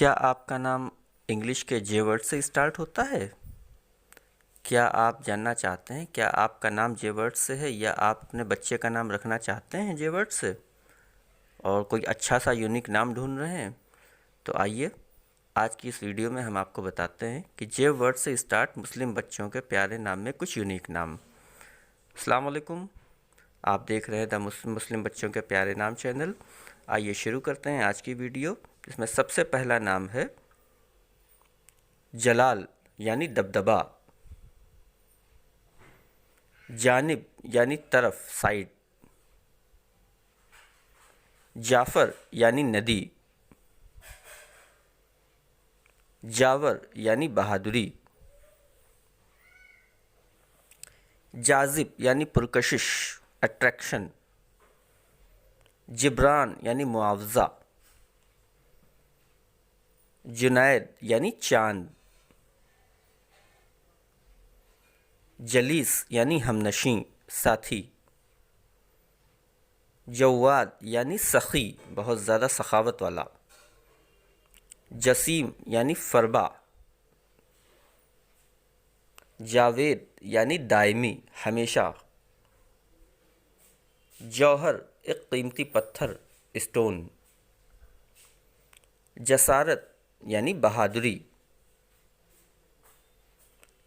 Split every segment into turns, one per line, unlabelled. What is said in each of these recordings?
क्या आपका नाम इंग्लिश के जे वर्ड से स्टार्ट होता है? क्या आप जानना चाहते हैं क्या आपका नाम जे वर्ड से है या आप अपने बच्चे का नाम रखना चाहते हैं जे वर्ड से और कोई अच्छा सा यूनिक नाम ढूंढ रहे हैं? तो आइए आज की इस वीडियो में हम आपको बताते हैं कि जे वर्ड से स्टार्ट मुस्लिम बच्चों के प्यारे नाम में कुछ यूनिक नाम। अस्सलाम वालेकुम, आप देख रहे हैं द मुस्लिम बच्चों के प्यारे नाम चैनल। आइए शुरू करते हैं आज की वीडियो। इसमें सबसे पहला नाम है जलाल यानी दबदबा, जानिब यानी तरफ साइड, जाफ़र यानी नदी, जावर यानी बहादुरी, जाजिब यानी पुरकशिश अट्रैक्शन, जिब्रान यानी मुआवजा, जुनैद यानी चांद, जलीस यानी हमनशी साथी, जवाद यानी सखी बहुत ज़्यादा सखावत वाला, जसीम यानी फरबा, जावेद यानी दायमी हमेशा, जौहर एक कीमती पत्थर स्टोन, जसारत यानी बहादुरी,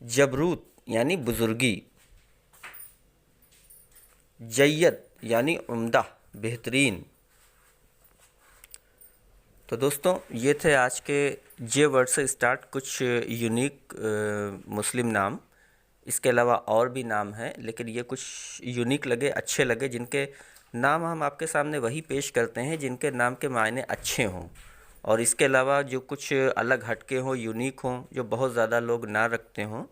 जबरूत यानी बुजुर्गी, जय्यद यानी उम्दा बेहतरीन। तो दोस्तों ये थे आज के जे वर्ड से स्टार्ट कुछ यूनिक मुस्लिम नाम। इसके अलावा और भी नाम हैं लेकिन ये कुछ यूनिक लगे, अच्छे लगे, जिनके नाम हम आपके सामने वही पेश करते हैं जिनके नाम के मायने अच्छे हों। और इसके अलावा जो कुछ अलग हटके हों, यूनिक हों, जो बहुत ज़्यादा लोग ना रखते हों,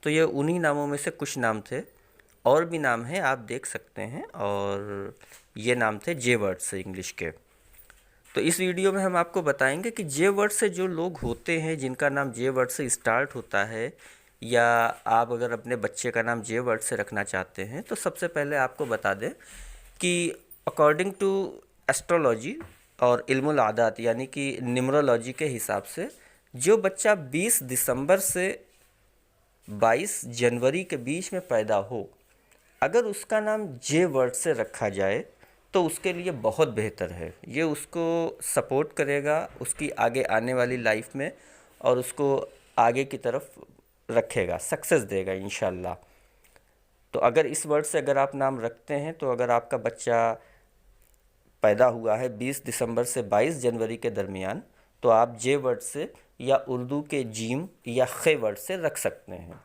तो ये उन्हीं नामों में से कुछ नाम थे। और भी नाम हैं, आप देख सकते हैं, और ये नाम थे जे वर्ड से इंग्लिश के। तो इस वीडियो में हम आपको बताएंगे कि जे वर्ड से जो लोग होते हैं जिनका नाम जे वर्ड से स्टार्ट होता है, या आप अगर अपने बच्चे का नाम जे वर्ड से रखना चाहते हैं, तो सबसे पहले आपको बता दें कि अकॉर्डिंग टू एस्ट्रोलॉजी और इल्मुल आदात यानी कि न्यूमरोलॉजी के हिसाब से जो बच्चा 20 दिसंबर से 22 जनवरी के बीच में पैदा हो, अगर उसका नाम जे वर्ड से रखा जाए तो उसके लिए बहुत बेहतर है। ये उसको सपोर्ट करेगा उसकी आगे आने वाली लाइफ में, और उसको आगे की तरफ रखेगा, सक्सेस देगा इंशाल्लाह। तो अगर इस वर्ड से अगर आप नाम रखते हैं, तो अगर आपका बच्चा पैदा हुआ है 20 दिसंबर से 22 जनवरी के दरमियान, तो आप जे वर्ड से या उर्दू के जीम या खे वर्ड से रख सकते हैं।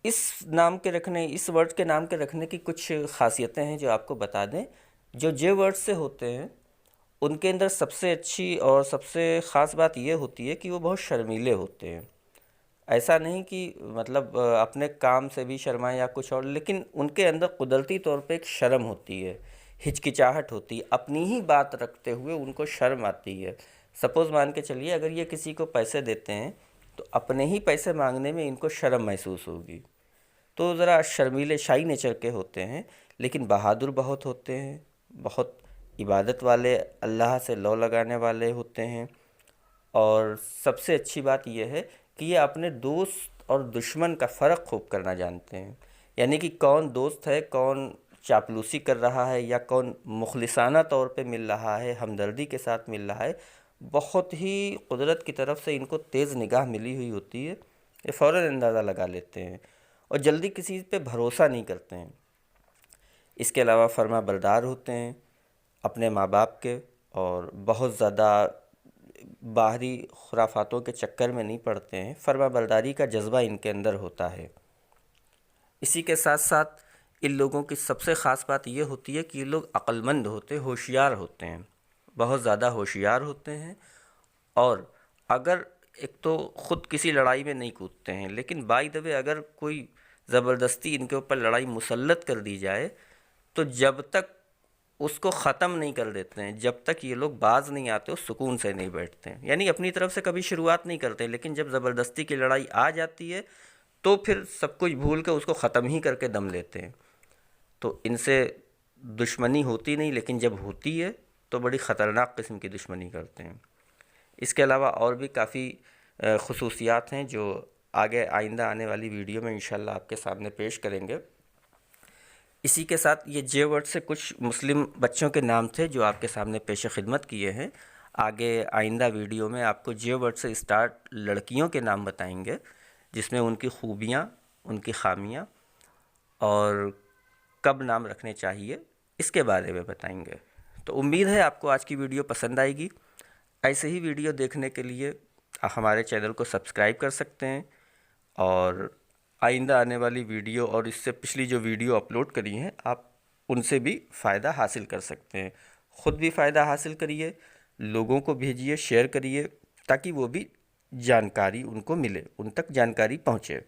इस वर्ड के नाम के रखने की कुछ ख़ासियतें हैं जो आपको बता दें। जो जे वर्ड से होते हैं उनके अंदर सबसे अच्छी और सबसे ख़ास बात ये होती है कि वो बहुत शर्मीले होते हैं। ऐसा नहीं कि मतलब अपने काम से भी शर्माएं या कुछ और, लेकिन उनके अंदर कुदरती तौर पे एक शर्म होती है, हिचकिचाहट होती है, अपनी ही बात रखते हुए उनको शर्म आती है। सपोज़ मान के चलिए अगर ये किसी को पैसे देते हैं तो अपने ही पैसे मांगने में इनको शर्म महसूस होगी। तो ज़रा शर्मीले शाई नेचर के होते हैं, लेकिन बहादुर बहुत होते हैं, बहुत इबादत वाले, अल्लाह से लौ लगाने वाले होते हैं। और सबसे अच्छी बात यह है कि ये अपने दोस्त और दुश्मन का फ़र्क खूब करना जानते हैं, यानी कि कौन दोस्त है, कौन चापलूसी कर रहा है, या कौन मुखलिसाना तौर पे मिल रहा है, हमदर्दी के साथ मिल रहा है। बहुत ही कुदरत की तरफ से इनको तेज़ निगाह मिली हुई होती है, ये फ़ौरन अंदाज़ा लगा लेते हैं और जल्दी किसी पे भरोसा नहीं करते हैं। इसके अलावा फर्मा बरदार होते हैं अपने माँ बाप के, और बहुत ज़्यादा बाहरी खुराफातों के चक्कर में नहीं पड़ते हैं। फर्मा बरदारी का जज्बा इनके अंदर होता है। इसी के साथ साथ इन लोगों की सबसे ख़ास बात ये होती है कि ये लोग अक्लमंद होते, होशियार होते हैं, बहुत ज़्यादा होशियार होते हैं। और अगर एक तो ख़ुद किसी लड़ाई में नहीं कूदते हैं, लेकिन बाय द वे अगर कोई ज़बरदस्ती इनके ऊपर लड़ाई मुसल्लत कर दी जाए तो जब तक उसको ख़त्म नहीं कर देते हैं, जब तक ये लोग बाज नहीं आते, वो सुकून से नहीं बैठते हैं। यानी अपनी तरफ से कभी शुरुआत नहीं करते, लेकिन जब ज़बरदस्ती की लड़ाई आ जाती है तो फिर सब कुछ भूल के उसको ख़त्म ही करके दम लेते हैं। तो इनसे दुश्मनी होती नहीं, लेकिन जब होती है तो बड़ी ख़तरनाक किस्म की दुश्मनी करते हैं। इसके अलावा और भी काफ़ी ख़ुसूसियात हैं जो आगे आइंदा आने वाली वीडियो में इंशाल्लाह आपके सामने पेश करेंगे। इसी के साथ ये जे वर्ड से कुछ मुस्लिम बच्चों के नाम थे जो आपके सामने पेश खिदमत किए हैं। आगे आइंदा वीडियो में आपको जे वर्ड से स्टार्ट लड़कियों के नाम बताएंगे, जिसमें उनकी खूबियाँ, उनकी खामियाँ और कब नाम रखने चाहिए इसके बारे में बताएंगे। तो उम्मीद है आपको आज की वीडियो पसंद आएगी। ऐसे ही वीडियो देखने के लिए आप हमारे चैनल को सब्सक्राइब कर सकते हैं और आइंदा आने वाली वीडियो और इससे पिछली जो वीडियो अपलोड करी हैं आप उनसे भी फ़ायदा हासिल कर सकते हैं। ख़ुद भी फ़ायदा हासिल करिए, लोगों को भेजिए, शेयर करिए, ताकि वो भी जानकारी उनको मिले, उन तक जानकारी पहुँचे।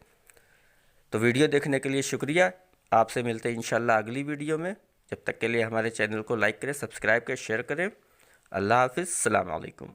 तो वीडियो देखने के लिए शुक्रिया। आपसे मिलते हैं इंशाल्लाह अगली वीडियो में। जब तक के लिए हमारे चैनल को लाइक करें, सब्सक्राइब करें, शेयर करें। अल्लाह हाफ़िज़, अस्सलाम वालेकुम।